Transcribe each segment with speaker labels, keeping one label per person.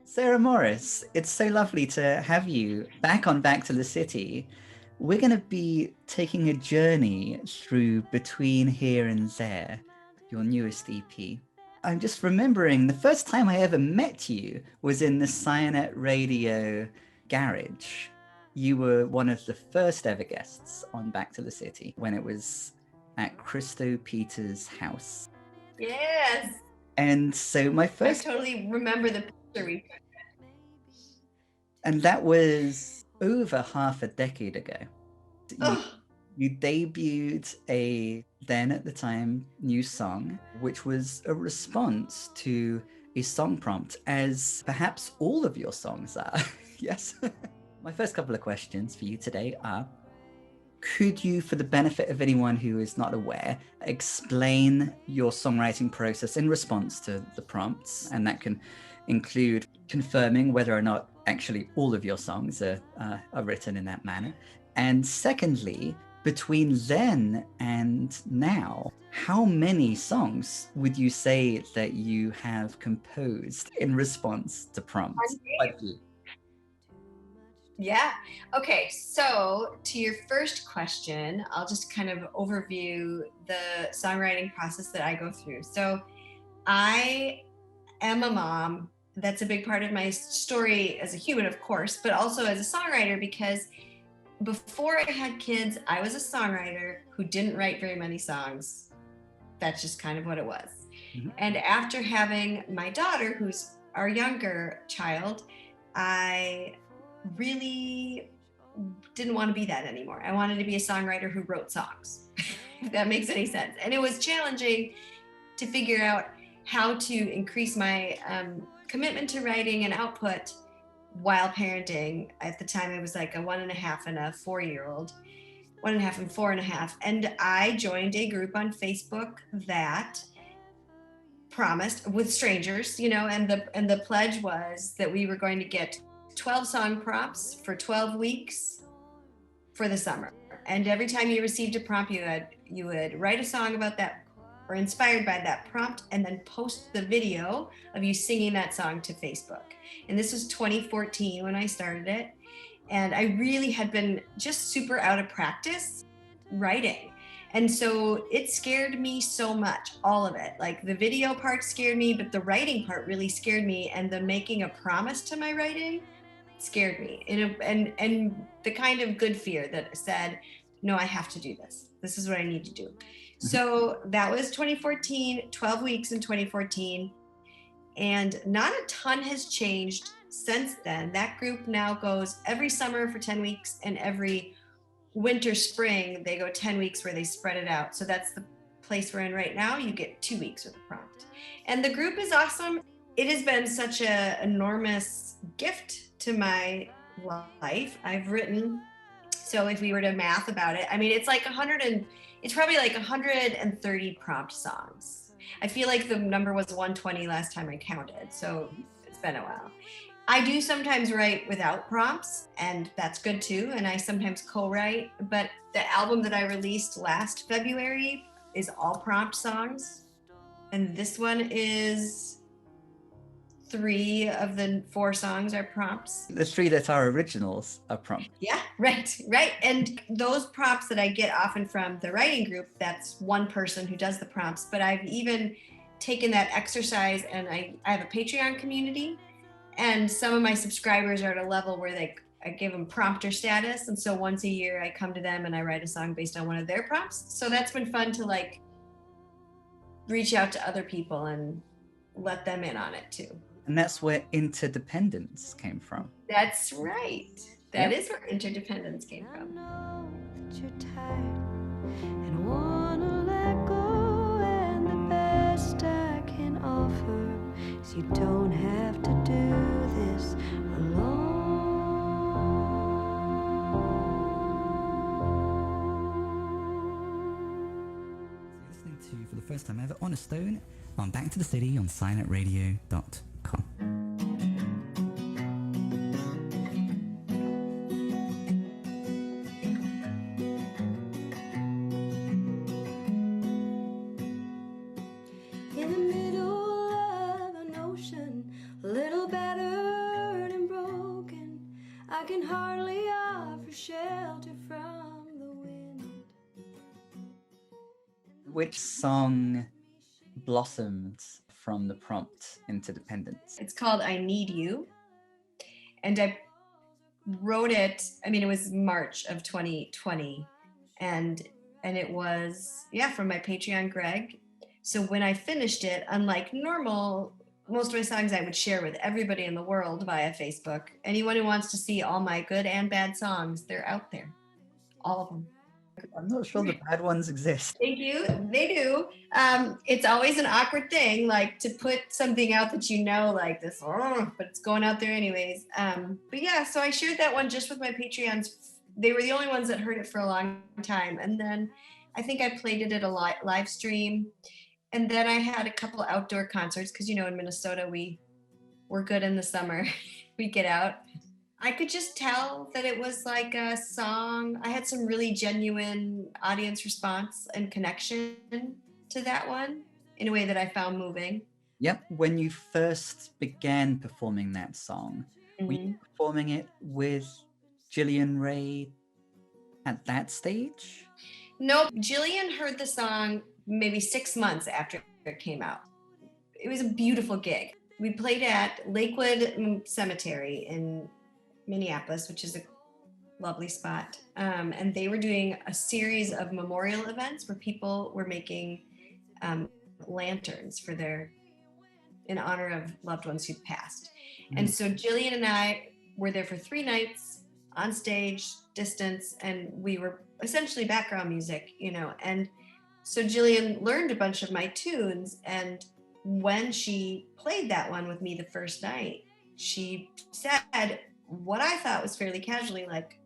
Speaker 1: Sarah Morris, it's so lovely to have you back on Back to the City. We're going to be taking a journey through Between Here and There, your newest EP. I'm just remembering the first time I ever met you was in the Cyanet Radio garage. You were one of the first ever guests on Back to the City when it was at Christo Peters' house.
Speaker 2: Yes.
Speaker 1: And so my first...
Speaker 2: I totally remember the picture we took.
Speaker 1: And that was over half a decade ago. You debuted a, then at the time, new song, which was a response to a song prompt, as perhaps all of your songs are. Yes. My first couple of questions for you today are, could you, for the benefit of anyone who is not aware, explain your songwriting process in response to the prompts? And that can include confirming whether or not actually all of your songs are written in that manner. And secondly, between then and now, how many songs would you say that you have composed in response to prompts?
Speaker 2: Yeah. Okay. So to your first question, I'll just kind of overview the songwriting process that I go through. So I am a mom. That's a big part of my story as a human, of course, but also as a songwriter, because before I had kids, I was a songwriter who didn't write very many songs. That's just kind of what it was. Mm-hmm. And after having my daughter, who's our younger child, I really didn't want to be that anymore. I wanted to be a songwriter who wrote songs, if that makes any sense. And it was challenging to figure out how to increase my commitment to writing and output while parenting. At the time, it was like a 1.5 and a 4-year-old, 1.5 and 4.5. And I joined a group on Facebook that promised, with strangers, you know, and the pledge was that we were going to get 12 song prompts for 12 weeks for the summer. And every time you received a prompt, you would write a song about that or inspired by that prompt, and then post the video of you singing that song to Facebook. And this was 2014 when I started it. And I really had been just super out of practice writing. And so it scared me so much, all of it. Like the video part scared me, but the writing part really scared me. And the making a promise to my writing scared me. And the kind of good fear that said, no, I have to do this. This is what I need to do. So that was 2014, 12 weeks in 2014. And not a ton has changed since then. That group now goes every summer for 10 weeks, and every winter, spring, they go 10 weeks where they spread it out. So that's the place we're in right now. You get 2 weeks with a prompt. And the group is awesome. It has been such an enormous gift to my life. I've written, so if we were to math about it, I mean, it's like it's probably like 130 prompt songs. I feel like the number was 120 last time I counted, so it's been a while. I do sometimes write without prompts, and that's good too, and I sometimes co-write, but the album that I released last February is all prompt songs, and this one is 3 of the 4 songs are prompts.
Speaker 1: The 3 that are originals are prompts.
Speaker 2: Yeah, right. And those prompts that I get often from the writing group, that's one person who does the prompts, but I've even taken that exercise, and I have a Patreon community, and some of my subscribers are at a level where I give them prompter status, and so once a year I come to them and I write a song based on one of their prompts. So that's been fun to like reach out to other people and let them in on it too.
Speaker 1: And that's where Interdependence came from.
Speaker 2: That's right. That is where Interdependence came from.
Speaker 3: I know that you're tired and wanna let go, and the best I can offer is you don't have to do this alone.
Speaker 1: You're listening to, for the first time ever, On a Stone on Back to the City on CyanetRadio.com.
Speaker 3: In the middle
Speaker 1: Which song blossomed from the prompt into Dependence?
Speaker 2: It's called I Need You. And I wrote it, I mean, it was March of 2020. And it was, from my Patreon, Greg. So when I finished it, unlike normal, most of my songs I would share with everybody in the world via Facebook. Anyone who wants to see all my good and bad songs, they're out there. All of them.
Speaker 1: I'm not sure the bad ones exist.
Speaker 2: Thank you. They do. It's always an awkward thing, like to put something out that like this, but it's going out there anyways. But yeah, so I shared that one just with my Patreons. They were the only ones that heard it for a long time. And then I think I played it at a live stream. And then I had a couple outdoor concerts because, in Minnesota, we're good in the summer. We get out. I could just tell that it was like a song. I had some really genuine audience response and connection to that one in a way that I found moving.
Speaker 1: Yep. When you first began performing that song, were you performing it with Jillian Ray at that stage?
Speaker 2: Nope. Jillian heard the song maybe 6 months after it came out. It was a beautiful gig. We played at Lakewood Cemetery in Minneapolis, which is a lovely spot. And they were doing a series of memorial events where people were making lanterns in honor of loved ones who'd passed. And so Jillian and I were there for 3 nights on stage, distance, and we were essentially background music, and so Jillian learned a bunch of my tunes, and when she played that one with me the first night, she said what I thought was fairly casually, like,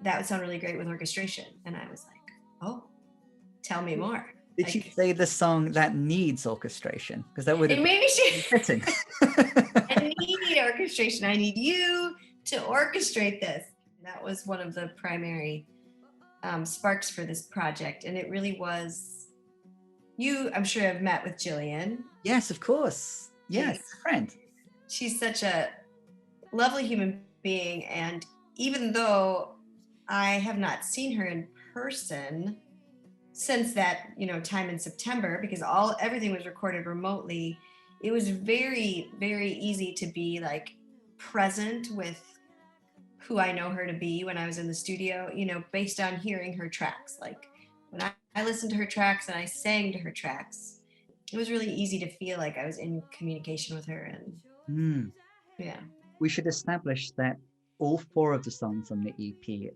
Speaker 2: that would sound really great with orchestration. And I was like, oh, tell me more.
Speaker 1: Did she say the song that needs orchestration? Because that would have
Speaker 2: been
Speaker 1: fitting.
Speaker 2: I need orchestration. I need you to orchestrate this. That was one of the primary sparks for this project. And it really was, I'm sure have met with Jillian.
Speaker 1: Yes, of course. Yes, friend.
Speaker 2: She's such a lovely human being. And even though I have not seen her in person since that, time in September, because everything was recorded remotely, it was very, very easy to be like present with who I know her to be when I was in the studio, based on hearing her tracks. Like when I listened to her tracks and I sang to her tracks, it was really easy to feel like I was in communication with her. And yeah.
Speaker 1: We should establish that all 4 of the songs on the EP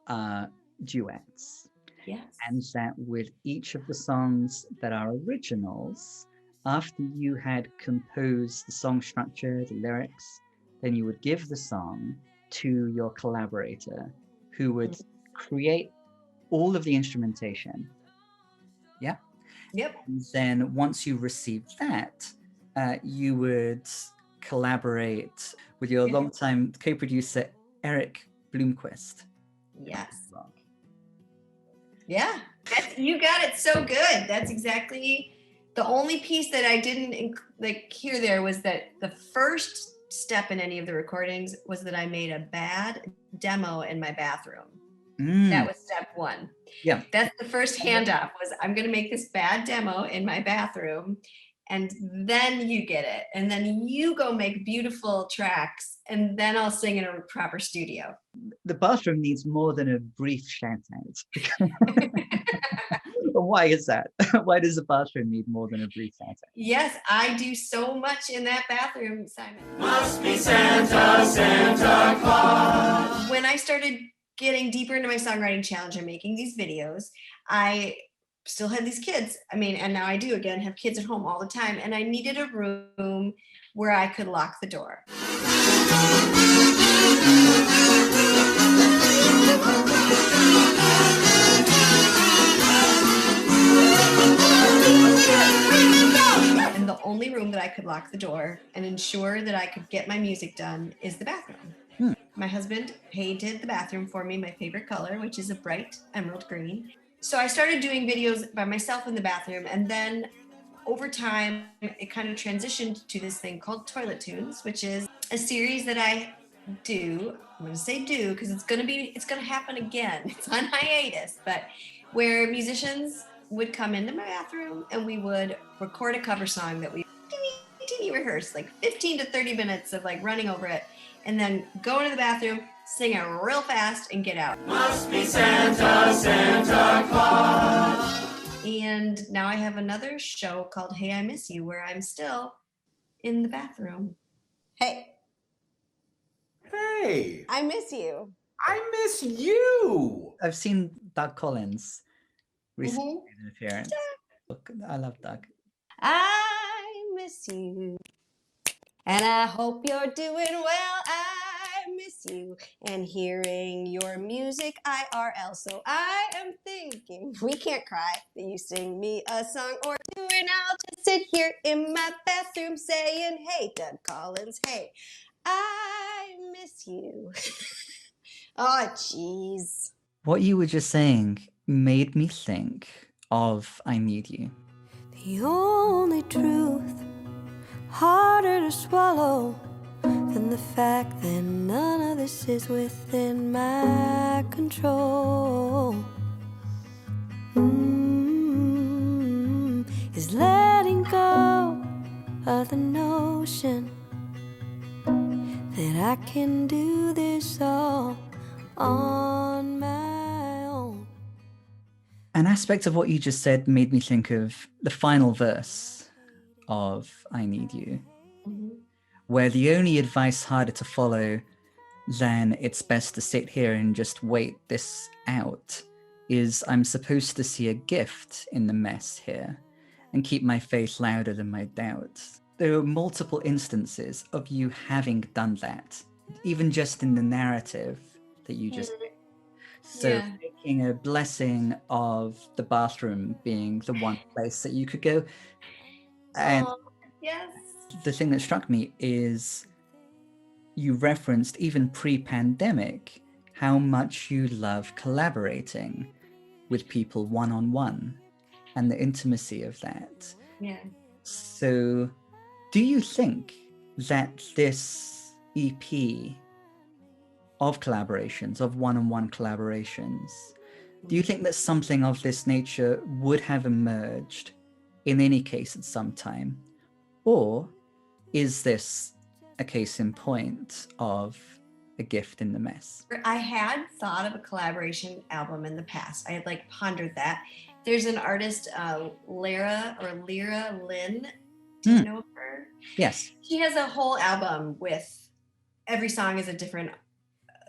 Speaker 1: are duets.
Speaker 2: Yes.
Speaker 1: And that with each of the songs that are originals, after you had composed the song structure, the lyrics, then you would give the song to your collaborator, who would create all of the instrumentation. Yeah?
Speaker 2: Yep.
Speaker 1: And then once you received that, you would collaborate with your longtime co-producer, Eric Bloomquist.
Speaker 2: Yes. Yeah, you got it so good. That's exactly the only piece that I didn't hear there was that the first step in any of the recordings was that I made a bad demo in my bathroom. That was step 1.
Speaker 1: Yeah.
Speaker 2: That's the first handoff was I'm going to make this bad demo in my bathroom, and then you get it. And then you go make beautiful tracks, and then I'll sing in a proper studio.
Speaker 1: The bathroom needs more than a brief shout out. Why is that? Why does the bathroom need more than a brief shout out?
Speaker 2: Yes, I do so much in that bathroom, Simon.
Speaker 4: Must be Santa, Santa Claus.
Speaker 2: When I started getting deeper into my songwriting challenge and making these videos, I still had these kids. And now I do again have kids at home all the time. And I needed a room where I could lock the door. And the only room that I could lock the door and ensure that I could get my music done is the bathroom. My husband painted the bathroom for me, my favorite color, which is a bright emerald green. So I started doing videos by myself in the bathroom, and then over time, it kind of transitioned to this thing called Toilet Tunes, which is a series that I do. I'm going to say do because it's going to happen again. It's on hiatus, but where musicians would come into my bathroom and we would record a cover song that we rehearsed, like 15 to 30 minutes of like running over it, and then go into the bathroom, sing it real fast, and get out.
Speaker 4: Must be Santa, Santa Claus.
Speaker 2: And now I have another show called Hey, I Miss You, where I'm still in the bathroom.
Speaker 5: Hey,
Speaker 6: Hey,
Speaker 5: I miss you.
Speaker 6: I miss you.
Speaker 1: I've seen Doug Collins recently
Speaker 2: Mhm.
Speaker 1: made an appearance. Look, I love Doug.
Speaker 5: I miss you. And I hope you're doing well. I miss you. And hearing your music IRL. So I am thinking, we can't cry, that you sing me a song or two, and I'll just sit here in my bathroom saying, hey, Doug Collins, hey, I miss you. Oh, jeez.
Speaker 1: What you were just saying made me think of I Need You.
Speaker 3: The only truth harder to swallow than the fact that none of this is within my control is letting go of the notion that I can do this all on my own.
Speaker 1: An aspect of what you just said made me think of the final verse of I Need You, where the only advice harder to follow than it's best to sit here and just wait this out is I'm supposed to see a gift in the mess here and keep my faith louder than my doubts. There are multiple instances of you having done that, even just in the narrative that you just did. So
Speaker 2: Yeah.
Speaker 1: making a blessing of the bathroom being the one place that you could go. And
Speaker 2: Oh, yes.
Speaker 1: the thing that struck me is you referenced even pre-pandemic how much you love collaborating with people one-on-one and the intimacy of that.
Speaker 2: Yeah.
Speaker 1: So do you think that this EP of collaborations, of one-on-one collaborations, do you think that something of this nature would have emerged in any case at some time? Or is this a case in point of a gift in the mess?
Speaker 2: I had thought of a collaboration album in the past. I had like pondered that. There's an artist, Lyra Lynn. Do you know of her?
Speaker 1: Yes.
Speaker 2: She has a whole album with every song is a different,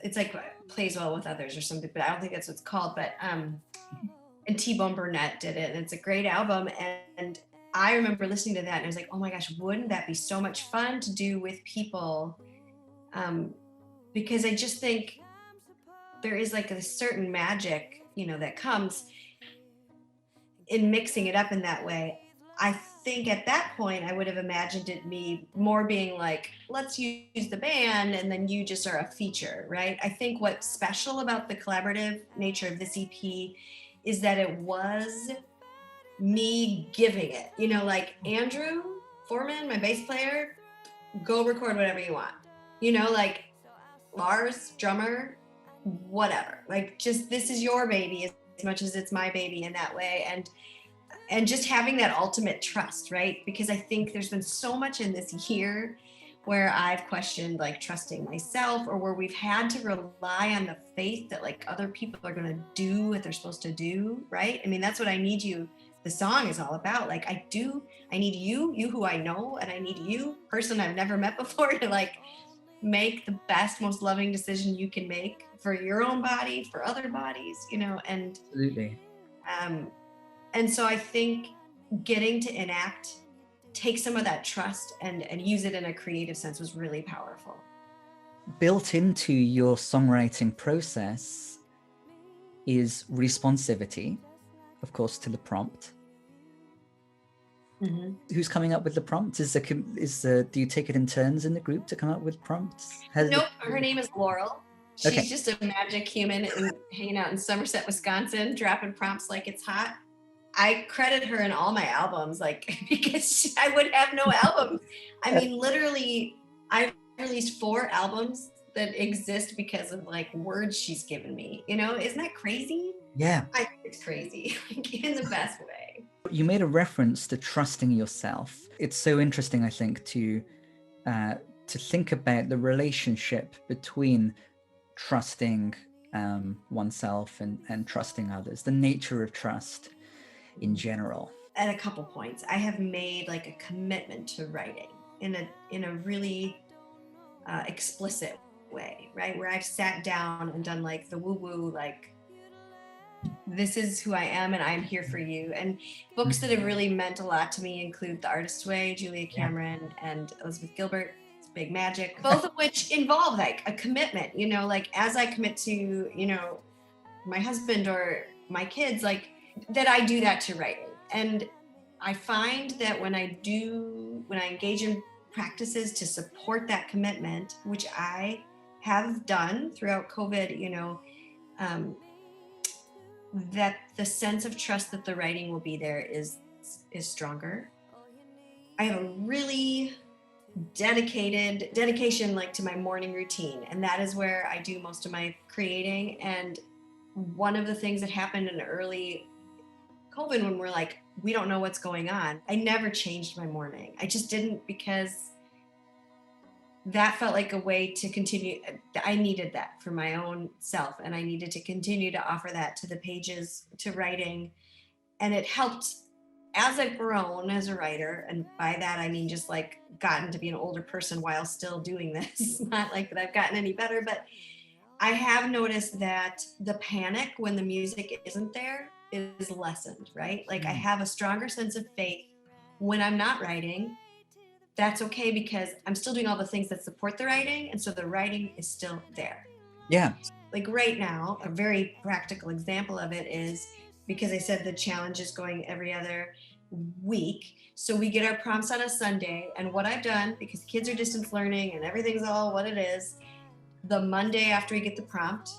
Speaker 2: it's like plays well with others or something, but I don't think that's what it's called. But and T-Bone Burnett did it, and it's a great album. And I remember listening to that and I was like, oh my gosh, wouldn't that be so much fun to do with people? Because I just think there is like a certain magic, you know, that comes in mixing it up in that way. I think at that point I would have imagined it me more being like, let's use the band and then you just are a feature, right? I think what's special about the collaborative nature of this EP is that it was me giving it, you know, like Andrew Foreman, my bass player, go record whatever you want, you know, like Lars, drummer, whatever, like just this is your baby as much as it's my baby in that way. And just having that ultimate trust, right? Because I think there's been so much in this year where I've questioned like trusting myself, or where we've had to rely on the faith that like other people are going to do what they're supposed to do, right? I mean, that's what I Need You, the song is all about. Like I need you who I know, and I need you, person I've never met before, to like make the best, most loving decision you can make for your own body, for other bodies, you know, and
Speaker 1: Absolutely.
Speaker 2: And so I think getting to enact, take some of that trust and use it in a creative sense was really powerful.
Speaker 1: Built into your songwriting process is responsivity, of course, to the prompt.
Speaker 2: Mm-hmm.
Speaker 1: Who's coming up with the prompts? Do you take it in turns in the group to come up with prompts?
Speaker 2: Nope, her name is Laurel. She's
Speaker 1: Okay.
Speaker 2: just a magic human and hanging out in Somerset, Wisconsin, dropping prompts like it's hot. I credit her in all my albums, like, because I would have no albums. I mean, literally, I've released 4 albums that exist because of like words she's given me. You know, isn't that crazy?
Speaker 1: Yeah.
Speaker 2: I think it's crazy, like, in the best way.
Speaker 1: You made a reference to trusting yourself. It's so interesting, I think, to think about the relationship between trusting oneself and trusting others, the nature of trust in general.
Speaker 2: At a couple points, I have made like a commitment to writing in a really explicit way, right? Where I've sat down and done like the woo-woo, like, this is who I am and I'm here for you. And books that have really meant a lot to me include The Artist's Way, Julia Cameron, and Elizabeth Gilbert, Big Magic, both of which involve like a commitment, you know, like as I commit to, you know, my husband or my kids, like that I do that to writing. And I find that when I engage in practices to support that commitment, which I have done throughout COVID, you know, that the sense of trust that the writing will be there is stronger. I have a really dedication like to my morning routine, and that is where I do most of my creating. And one of the things that happened in early COVID, when we're like, we don't know what's going on, I never changed my morning. I just didn't, because that felt like a way to continue. I needed that for my own self, and I needed to continue to offer that to the pages, to writing. And it helped as I've grown as a writer. And by that, I mean, just like gotten to be an older person while still doing this. Not like that I've gotten any better, but I have noticed that the panic when the music isn't there is lessened, right? Like I have a stronger sense of faith when I'm not writing. That's okay, because I'm still doing all the things that support the writing. And so the writing is still there.
Speaker 1: Yeah.
Speaker 2: Like right now, a very practical example of it is, because I said the challenge is going every other week. So we get our prompts on a Sunday. And what I've done, because kids are distance learning and everything's all what it is, the Monday after we get the prompt,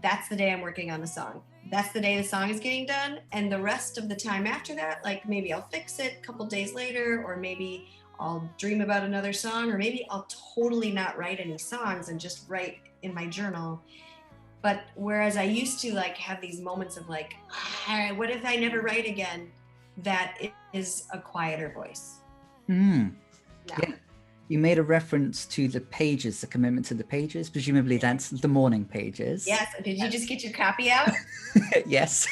Speaker 2: that's the day I'm working on the song. That's the day the song is getting done. And the rest of the time after that, like maybe I'll fix it a couple days later, or maybe I'll dream about another song, or maybe I'll totally not write any songs and just write in my journal. But whereas I used to like have these moments of like, what if I never write again? That is a quieter voice.
Speaker 1: Yeah.
Speaker 2: Yeah.
Speaker 1: You made a reference to the pages, the commitment to the pages. Presumably that's the morning pages.
Speaker 2: Yes. Did you just get your copy out?
Speaker 1: Yes.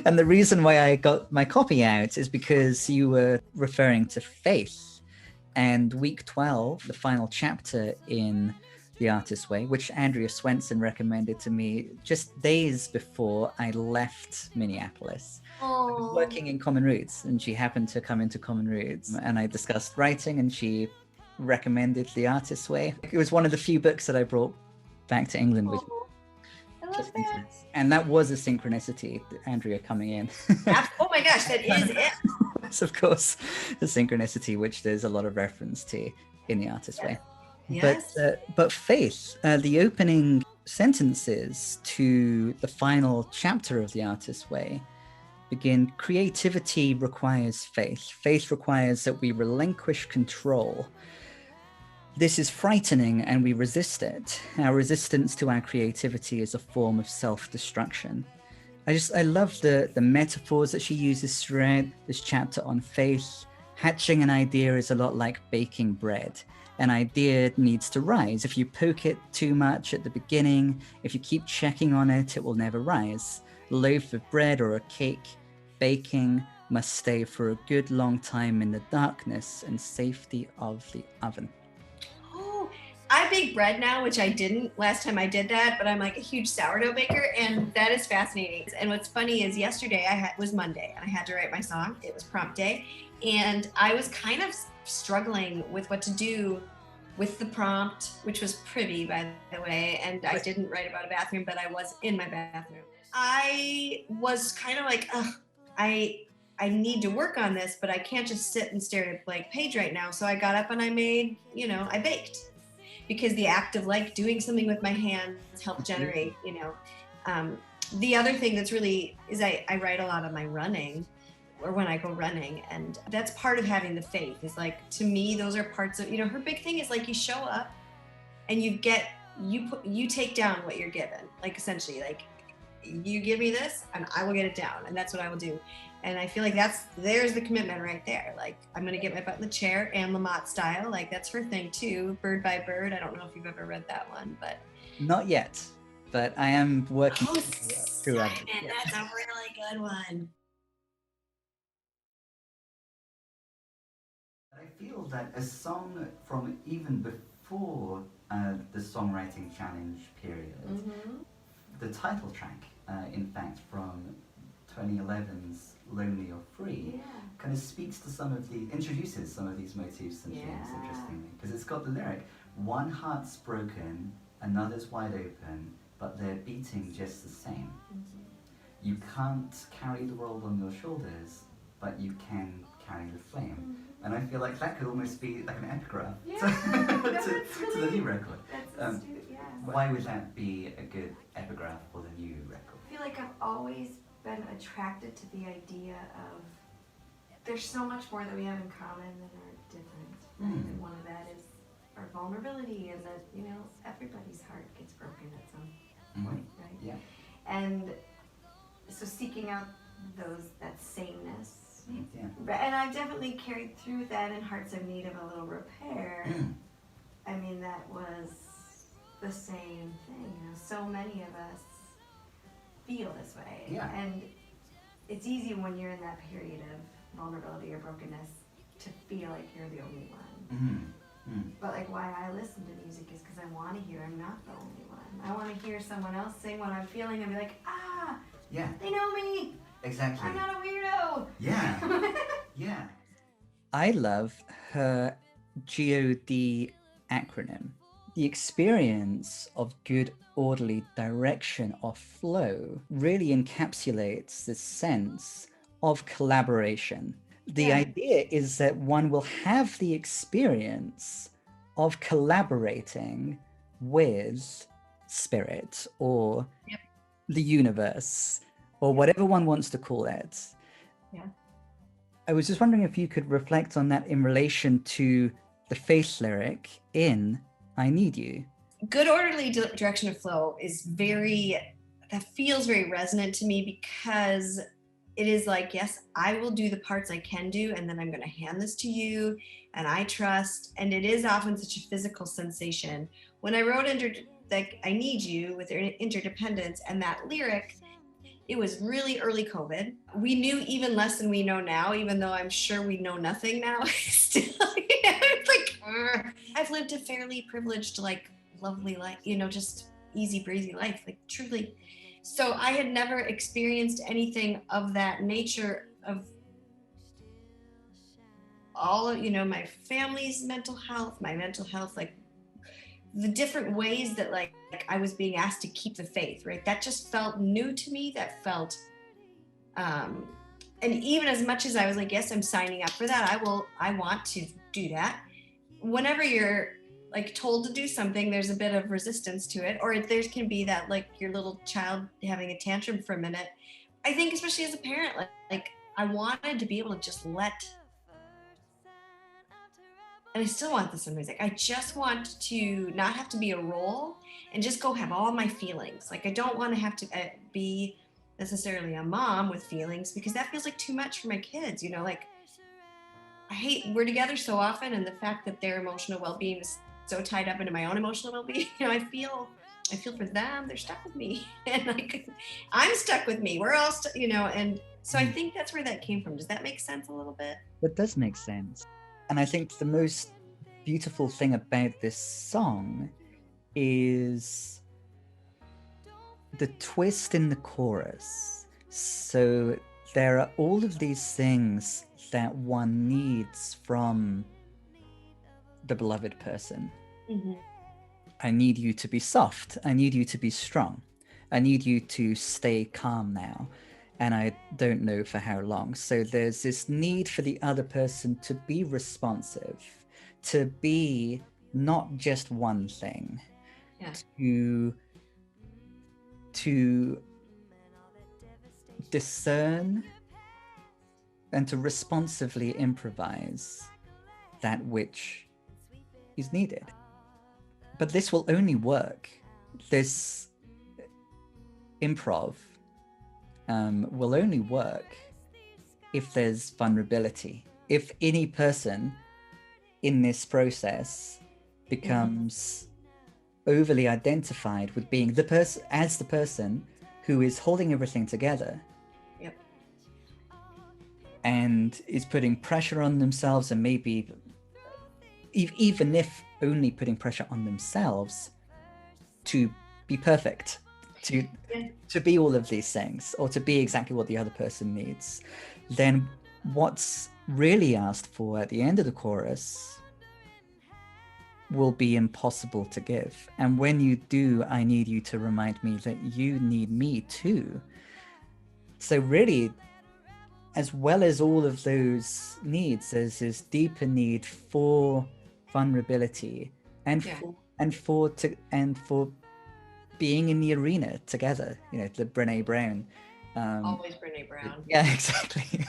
Speaker 1: And the reason why I got my copy out is because you were referring to faith. And week 12, the final chapter in The Artist's Way, which Andrea Swenson recommended to me just days before I left Minneapolis. I was working in Common Roots, and she happened to come into Common Roots, and I discussed writing, and she recommended The Artist's Way. It was one of the few books that I brought back to England with me.
Speaker 2: I love that.
Speaker 1: And that was a synchronicity, Andrea coming in.
Speaker 2: Oh my gosh, that is it.
Speaker 1: That's, of course, the synchronicity, which there's a lot of reference to in The Artist's Way.
Speaker 2: Yes.
Speaker 1: But faith, the opening sentences to the final chapter of The Artist's Way begin, creativity requires faith. Faith requires that we relinquish control. This is frightening and we resist it. Our resistance to our creativity is a form of self-destruction. I love the metaphors that she uses throughout this chapter on faith. Hatching an idea is a lot like baking bread. An idea needs to rise. If you poke it too much at the beginning, if you keep checking on it, it will never rise. A loaf of bread or a cake, baking must stay for a good long time in the darkness and safety of the oven.
Speaker 2: Oh, I bake bread now, which I didn't last time I did that, but I'm like a huge sourdough baker, and that is fascinating. And what's funny is yesterday was Monday, and I had to write my song. It was prompt day, and I was kind of struggling with what to do with the prompt, which was pretty, by the way, and I didn't write about a bathroom, but I was in my bathroom. I was kind of like, I need to work on this, but I can't just sit and stare at a blank page right now. So I got up and I made, I baked, because the act of like doing something with my hands helped generate, the other thing that's really is I write a lot of my running, or when I go running, and that's part of having the faith is like, to me, those are parts of, her big thing is like, you show up and you take down what you're given, like essentially, like you give me this and I will get it down, and that's what I will do. And I feel like there's the commitment right there. Like, I'm gonna get my butt in the chair, Anne Lamott style. Like, that's her thing too, Bird by Bird. I don't know if you've ever read that one, but
Speaker 1: Not yet, but I am working through
Speaker 2: Simon,
Speaker 1: it. Yeah.
Speaker 2: that's a really good one.
Speaker 1: I feel that a song from even before the songwriting challenge period, the title track, in fact, from 2011's Lonely or Free, kind of introduces some of these motifs and themes, interestingly, because it's got the lyric, one heart's broken, another's wide open, but they're beating just the same. You can't carry the world on your shoulders, but you can carry the flame. And I feel like that could almost be like an epigraph to the new record.
Speaker 7: That's astute, yeah.
Speaker 1: Why would that be a good epigraph for the new record?
Speaker 7: I feel like I've always been attracted to the idea of there's so much more that we have in common than are different. Right? And one of that is our vulnerability, and that, you know, everybody's heart gets broken at some point, right?
Speaker 1: Yeah.
Speaker 7: And so seeking out that sameness.
Speaker 1: Yeah.
Speaker 7: And I've definitely carried through that in Hearts in Need of a Little Repair. I mean, that was the same thing. You know, so many of us feel this way.
Speaker 1: Yeah.
Speaker 7: And it's easy when you're in that period of vulnerability or brokenness to feel like you're the only one. But like, why I listen to music is because I want to hear I'm not the only one. I want to hear someone else sing what I'm feeling and be like,
Speaker 1: Yeah.
Speaker 7: they know me.
Speaker 1: Exactly.
Speaker 7: I'm not a weirdo.
Speaker 1: Yeah. Yeah. I love her GOD acronym. The experience of good, orderly direction or flow really encapsulates this sense of collaboration. The idea is that one will have the experience of collaborating with spirit or the universe, or whatever one wants to call it.
Speaker 2: Yeah.
Speaker 1: I was just wondering if you could reflect on that in relation to the Faith lyric in I Need You.
Speaker 2: Good orderly direction of flow is that feels very resonant to me, because it is like, yes, I will do the parts I can do, and then I'm going to hand this to you, and I trust. And it is often such a physical sensation. When I wrote I Need You with their interdependence and that lyric, it was really early COVID. We knew even less than we know now, even though I'm sure we know nothing now. Still, it's like, I've lived a fairly privileged, like, lovely life, you know, just easy breezy life, like, truly. So I had never experienced anything of that nature, of all of, you know, my family's mental health, my mental health, like the different ways that like I was being asked to keep the faith, right? That just felt new to me. That felt, and even as much as I was like, yes, I'm signing up for that. I want to do that. Whenever you're like told to do something, there's a bit of resistance to it, or there can be that, like, your little child having a tantrum for a minute. I think especially as a parent, like I wanted to be able to just and I still want this in music. I just want to not have to be a role and just go have all my feelings. Like, I don't want to have to be necessarily a mom with feelings, because that feels like too much for my kids. You know, like, we're together so often, and the fact that their emotional well-being is so tied up into my own emotional well-being, you know, I feel for them. They're stuck with me, and I'm stuck with me. We're all you know, and so I think that's where that came from. Does that make sense a little bit?
Speaker 1: That does make sense. And I think the most beautiful thing about this song is the twist in the chorus. So there are all of these things that one needs from the beloved person.
Speaker 2: Mm-hmm.
Speaker 1: I need you to be soft. I need you to be strong. I need you to stay calm now. And I don't know for how long. So there's this need for the other person to be responsive, to be not just one thing, to discern and to responsively improvise that which is needed. but this will only work. This improv will only work if there's vulnerability. If any person in this process becomes overly identified with being the person who is holding everything together.
Speaker 2: Yep.
Speaker 1: And is putting pressure on themselves, and maybe even if only putting pressure on themselves to be perfect, to be all of these things, or to be exactly what the other person needs, then what's really asked for at the end of the chorus will be impossible to give. And when you do, I need you to remind me that you need me too. So really, as well as all of those needs, there's this deeper need for vulnerability and for being in the arena together. You know, the Brené Brown.
Speaker 2: Always Brené Brown.
Speaker 1: Yeah, exactly.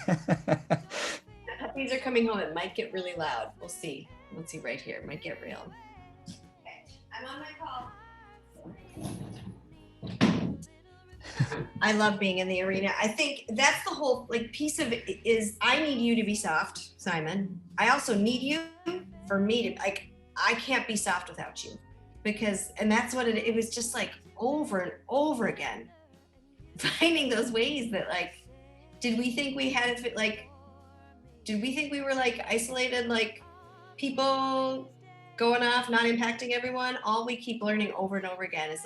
Speaker 2: Puppies are coming home. It might get really loud. We'll see. Let's see right here. It might get real. Okay, I'm on my call. I love being in the arena. I think that's the whole piece of it is I need you to be soft, Simon. I also need you for me to I can't be soft without you, and that's what it was just over and over again, finding those ways that did we think we had it did we think we were isolated, people going off, not impacting everyone? All we keep learning over and over again is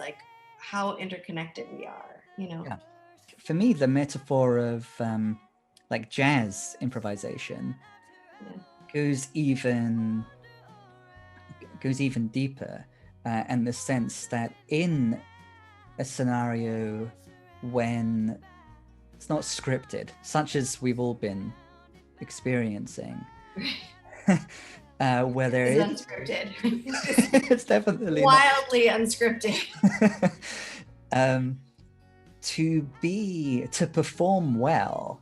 Speaker 2: how interconnected we are,
Speaker 1: Yeah. For me, the metaphor of jazz improvisation goes even deeper, and the sense that in a scenario when it's not scripted, such as we've all been experiencing, where there is
Speaker 2: unscripted.
Speaker 1: It's definitely
Speaker 2: wildly unscripted.
Speaker 1: To perform well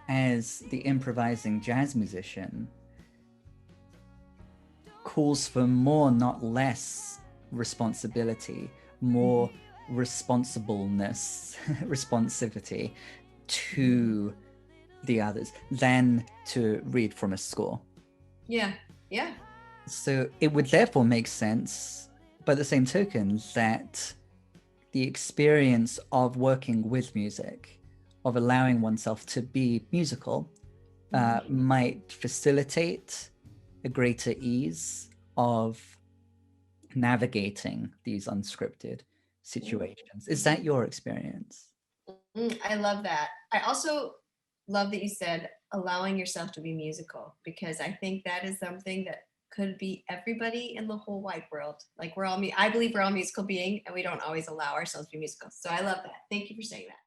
Speaker 1: as the improvising jazz musician calls for more, not less, responsibility, more responsibleness, responsivity to the others than to read from a score.
Speaker 2: Yeah.
Speaker 1: So it would therefore make sense, by the same token, that the experience of working with music, of allowing oneself to be musical, might facilitate a greater ease of navigating these unscripted situations. Is that your experience?
Speaker 2: I love that. I also love that you said allowing yourself to be musical, because I think that is something that could be everybody in the whole wide world. I believe we're all musical beings, and we don't always allow ourselves to be musical. So I love that. Thank you for saying that.